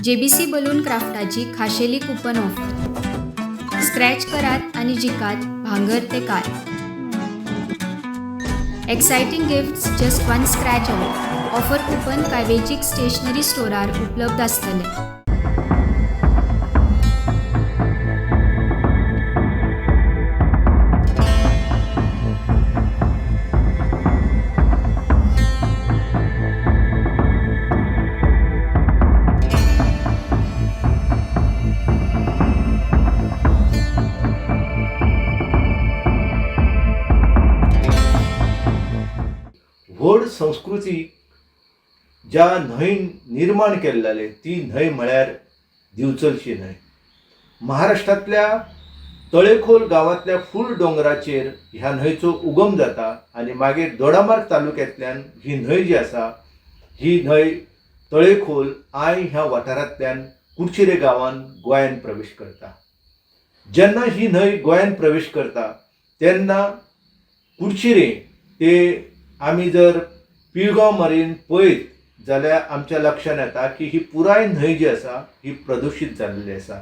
JBC balloon क्राफ्टाची खाशेली coupon offer. Scratch करात आणि जिकात भांगर ते car. Exciting gifts just one scratch away. Offer coupon काय वेंचीक स्टेशनरी स्टोरार उपलब्ध आसतले. व्हड संस्कृती ज्या न्हंयन निर्माण केल्ले ती न्हंय म्हळ्यार दिवचलची न्हंय. महाराष्ट्रांतल्या तळेखोल गांवांतल्या फूल दोंगराचेर ह्या न्हंयचो उगम जाता आनी मागीर दोडामार्ग तालुक्यांतल्यान ही न्हंय जी आसा ही न्हंय तळेखोल आय ह्या वाठारांतल्यान कुडचिरे गांवांत गोंयांत प्रवेश करता. जेन्ना ही न्हंय गोंयांत प्रवेश करता तेन्ना कुडचिरे ते आमी जर पिळगांव मरेन पळयत जाल्यार आमच्या लक्षांत येता की ही पुराय न्हंय जी आसा ही प्रदुशीत जाल्ली आसा.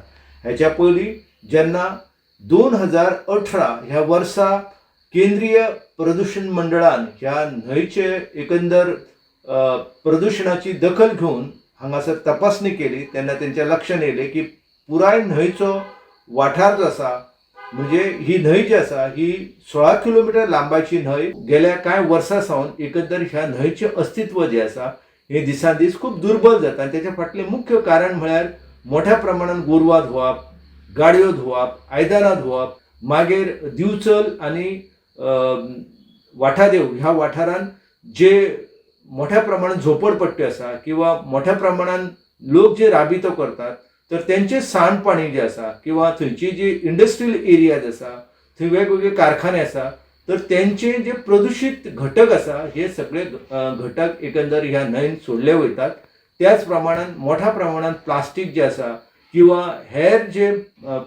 हेच्या पयलीं जेन्ना 2018 ह्या वर्सा केंद्रीय प्रदूषण मंडळान ह्या न्हंयचे एकंदर प्रदूषणाची दखल घेवन हांगासर तपासणी केली तेन्ना तेंच्या लक्षांत येयलें की पुराय न्हंयचो वाठार जो आसा म्हणजे ही न्हंय जी आसा ही 16 किलोमीटर लांबाची न्हंय. गेल्या कांय वर्सां सावन एकंदर ह्या न्हंयचें अस्तित्व जें आसा हें दिसान दीस खूब दुर्बल जाता आनी तेच्या फाटलें मुख्य कारण म्हळ्यार मोठ्या प्रमाणात गोरवां धुवप, गाडयो धुवप, आयदनां धुवप, मागीर दिवचल आनी वाठादेव ह्या वाठारांत जे मोठ्या प्रमाणात झोपडपट्टी आसा किंवा मोठ्या प्रमाणात लोक जे राबितो करतात तर तेंचे सांडपाणी जे आसा किंवा थंयची जी इंडस्ट्रियल एरियाज आसा थंय वेगवेगळे कारखाने आसा तर तेंचे जे प्रदूषित घटक आसा हे सगळे घटक एकंदर ह्या न्हंयेन सोडले वयतात. त्याच प्रमाणात मोठ्या प्रमाणात प्लास्टीक जे आसा किंवा हेर जे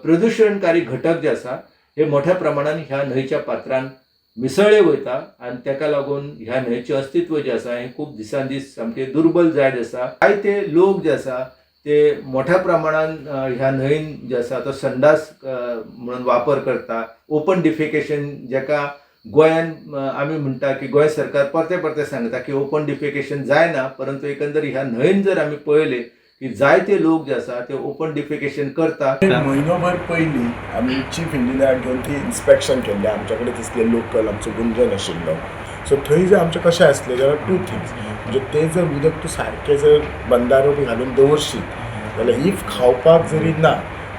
प्रदूषणकारी घटक जे आसा हे मोठ्या प्रमाणात ह्या न्हंयच्या पात्रांत मिसळ्ळे वयता आनी ताका लागून ह्या न्हंयचें अस्तित्व जें आसा हें खूब दिसान दीस सामकें दुर्बल जायत आसा. जायते लोक जे आसा ते मोठ्या प्रमाणात ह्या न्हंयेन जे आसा तो संडास म्हणून वापर करता. ओपन डिफेकेशन जेका गोंयांत आमी म्हणटा की गोंय सरकार परते परते सांगता की ओपन डिफेकेशन जायना, परंतु एकंदर ह्या न्हंयेन जर आमी पळयले की जायते लोक जे आसा ते ओपन डिफेकेशन करता. म्हयनोभर पयलीं आमी चीफ इंजिनियराक घेवन ती इन्स्पेक्शन केल्लें. आमचे कडेन तिसले लोकल आमचो गुंजन आशिल्लो. सो थंय जर आमचें कशें आसलें जाल्यार 2 थिंग्स म्हणजे तें जर उदक तूं सारकें जर बंदारो बी घालून दवरशीत जाल्यार इफ खावपाक जरी ना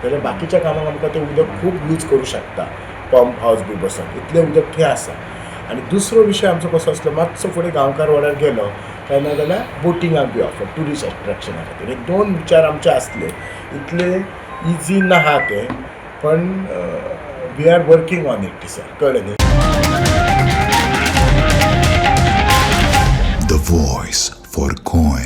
जाल्यार बाकीच्या कामाक आमकां तें उदक खूब यूज करूं शकता. पंप हावस बी बसोन इतलें उदक थंय आसा. आनी दुसरो विशय आमचो कसो आसलो मातसो फुडें गांवकार वाड्यार गेलो काय ना जाल्यार बोटिंगाक बी ऑफर ट्युरिस्ट अट्रॅक्शना खातीर. हे 2 विचार आमचे आसले. इतले इजी ना ते पण we are working on it sir. कळ्ळें न्ही. The voice for Goy.